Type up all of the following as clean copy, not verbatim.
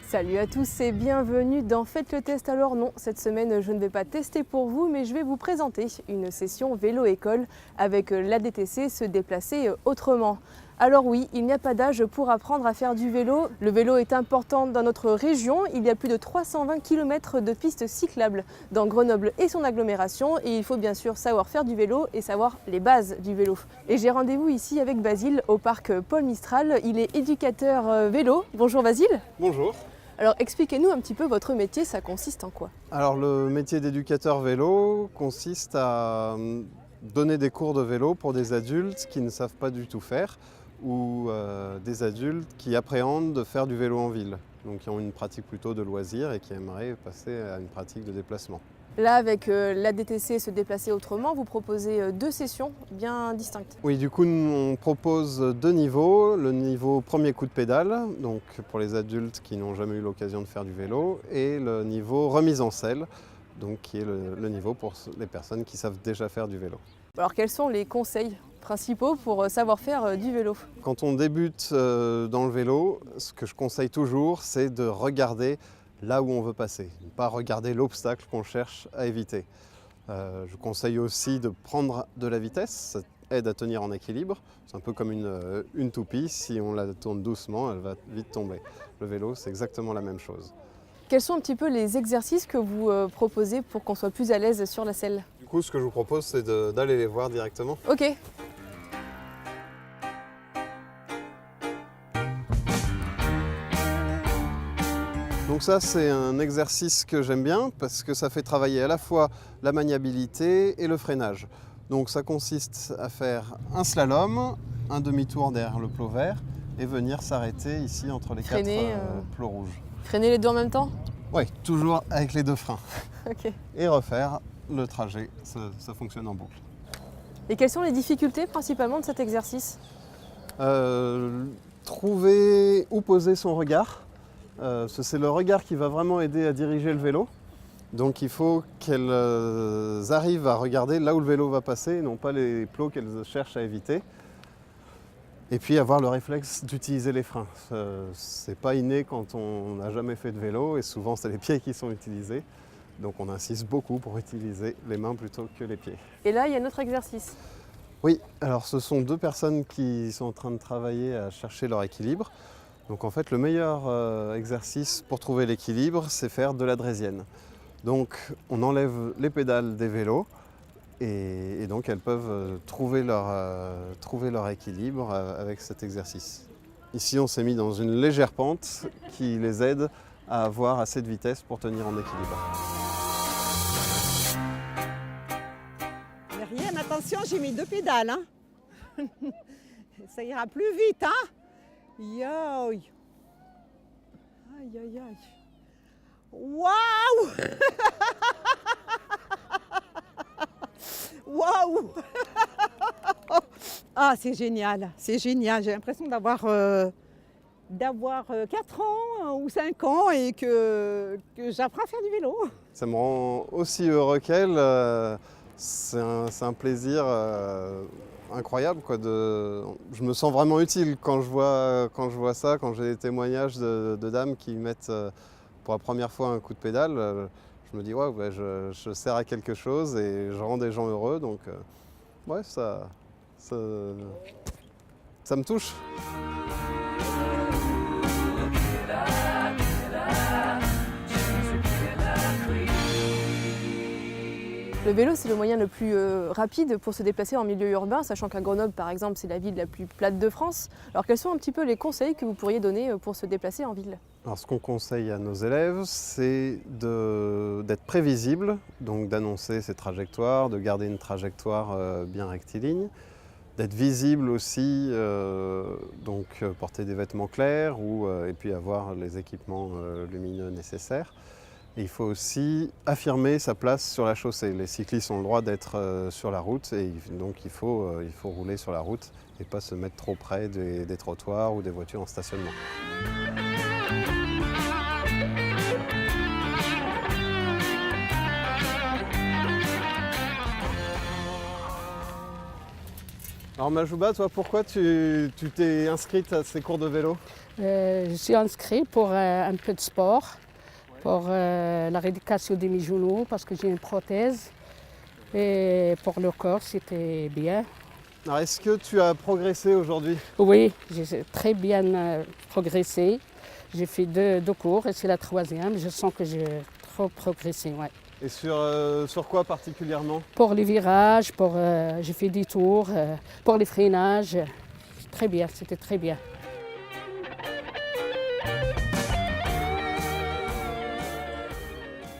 Salut à tous et bienvenue dans Faites le test. Alors non, cette semaine je ne vais pas tester pour vous, mais je vais vous présenter une session vélo-école avec l'ADTC Se déplacer autrement. Alors oui, il n'y a pas d'âge pour apprendre à faire du vélo. Le vélo est important dans notre région. Il y a plus de 320 km de pistes cyclables dans Grenoble et son agglomération. Et il faut bien sûr savoir faire du vélo et savoir les bases du vélo. Et j'ai rendez-vous ici avec Basile au parc Paul Mistral. Il est éducateur vélo. Bonjour Basile. Bonjour. Alors expliquez-nous un petit peu votre métier, ça consiste en quoi? Alors le métier d'éducateur vélo consiste à donner des cours de vélo pour des adultes qui ne savent pas du tout faire ou des adultes qui appréhendent de faire du vélo en ville, donc qui ont une pratique plutôt de loisir et qui aimeraient passer à une pratique de déplacement. Là, avec l'ADTC Se déplacer autrement, vous proposez deux sessions bien distinctes. Oui, du coup, on propose deux niveaux. Le niveau premier coup de pédale, donc pour les adultes qui n'ont jamais eu l'occasion de faire du vélo, et le niveau remise en selle, donc qui est le niveau pour les personnes qui savent déjà faire du vélo. Alors, quels sont les conseils principaux pour savoir faire du vélo? Quand on débute dans le vélo, ce que je conseille toujours, c'est de regarder là où on veut passer, ne pas regarder l'obstacle qu'on cherche à éviter. Je conseille aussi de prendre de la vitesse, ça aide à tenir en équilibre. C'est un peu comme une toupie, si on la tourne doucement, elle va vite tomber. Le vélo, c'est exactement la même chose. Quels sont un petit peu les exercices que vous proposez pour qu'on soit plus à l'aise sur la selle? Du coup, ce que je vous propose, c'est d'aller les voir directement. Ok. Donc ça, c'est un exercice que j'aime bien parce que ça fait travailler à la fois la maniabilité et le freinage. Donc ça consiste à faire un slalom, un demi-tour derrière le plot vert et venir s'arrêter ici entre les quatre plots rouges. Freiner les deux en même temps? Oui, toujours avec les deux freins. Ok. Et refaire le trajet, ça fonctionne en boucle. Et quelles sont les difficultés principalement de cet exercice? Trouver où poser son regard. C'est le regard qui va vraiment aider à diriger le vélo. Donc il faut qu'elles arrivent à regarder là où le vélo va passer et non pas les plots qu'elles cherchent à éviter. Et puis avoir le réflexe d'utiliser les freins. C'est pas inné quand on n'a jamais fait de vélo et souvent c'est les pieds qui sont utilisés. Donc on insiste beaucoup pour utiliser les mains plutôt que les pieds. Et là, il y a un autre exercice. Oui, alors ce sont deux personnes qui sont en train de travailler à chercher leur équilibre. Donc en fait, le meilleur exercice pour trouver l'équilibre, c'est faire de la draisienne. Donc on enlève les pédales des vélos et donc elles peuvent trouver leur équilibre avec cet exercice. Ici, on s'est mis dans une légère pente qui les aide à avoir assez de vitesse pour tenir en équilibre. Rien, attention, j'ai mis deux pédales. Hein. Ça ira plus vite, hein. Yo. Aïe, aïe, aïe. Waouh. Waouh. Ah, c'est génial, c'est génial. J'ai l'impression d'avoir 4 ans ou 5 ans et que j'apprends à faire du vélo. Ça me rend aussi heureux qu'elle. C'est un plaisir incroyable, quoi. Je me sens vraiment utile quand je vois ça, quand j'ai des témoignages de dames qui mettent pour la première fois un coup de pédale. Je me dis ouais, je sers à quelque chose et je rends des gens heureux. Donc ouais, ça me touche. Le vélo, c'est le moyen le plus rapide pour se déplacer en milieu urbain, sachant qu'à Grenoble, par exemple, c'est la ville la plus plate de France. Alors, quels sont un petit peu les conseils que vous pourriez donner pour se déplacer en ville? Alors, ce qu'on conseille à nos élèves, c'est d'être prévisible, donc d'annoncer ses trajectoires, de garder une trajectoire bien rectiligne, d'être visible aussi, donc porter des vêtements clairs et puis avoir les équipements lumineux nécessaires. Et il faut aussi affirmer sa place sur la chaussée. Les cyclistes ont le droit d'être sur la route et donc il faut rouler sur la route et pas se mettre trop près des trottoirs ou des voitures en stationnement. Alors Majouba, toi, pourquoi tu t'es inscrite à ces cours de vélo? Je suis inscrite pour un peu de sport, pour la rééducation de mes genoux parce que j'ai une prothèse. Et pour le corps, c'était bien. Alors est-ce que tu as progressé aujourd'hui? Oui, j'ai très bien progressé. J'ai fait deux cours et c'est la troisième. Je sens que j'ai trop progressé. Ouais. Et sur quoi particulièrement? Pour les virages, j'ai fait des tours, pour les freinages. Très bien, c'était très bien.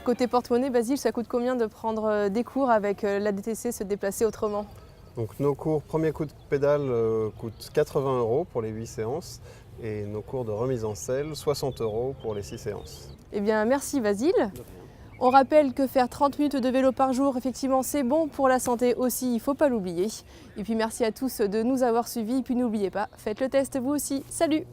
Côté porte-monnaie, Basile, ça coûte combien de prendre des cours avec l'ADTC, se déplacer autrement? Donc nos cours premier coup de pédale coûtent 80 € pour les 8 séances et nos cours de remise en selle 60 € pour les 6 séances. Eh bien, merci Basile. On rappelle que faire 30 minutes de vélo par jour, effectivement, c'est bon pour la santé aussi, il ne faut pas l'oublier. Et puis merci à tous de nous avoir suivis. Et puis n'oubliez pas, faites le test vous aussi. Salut!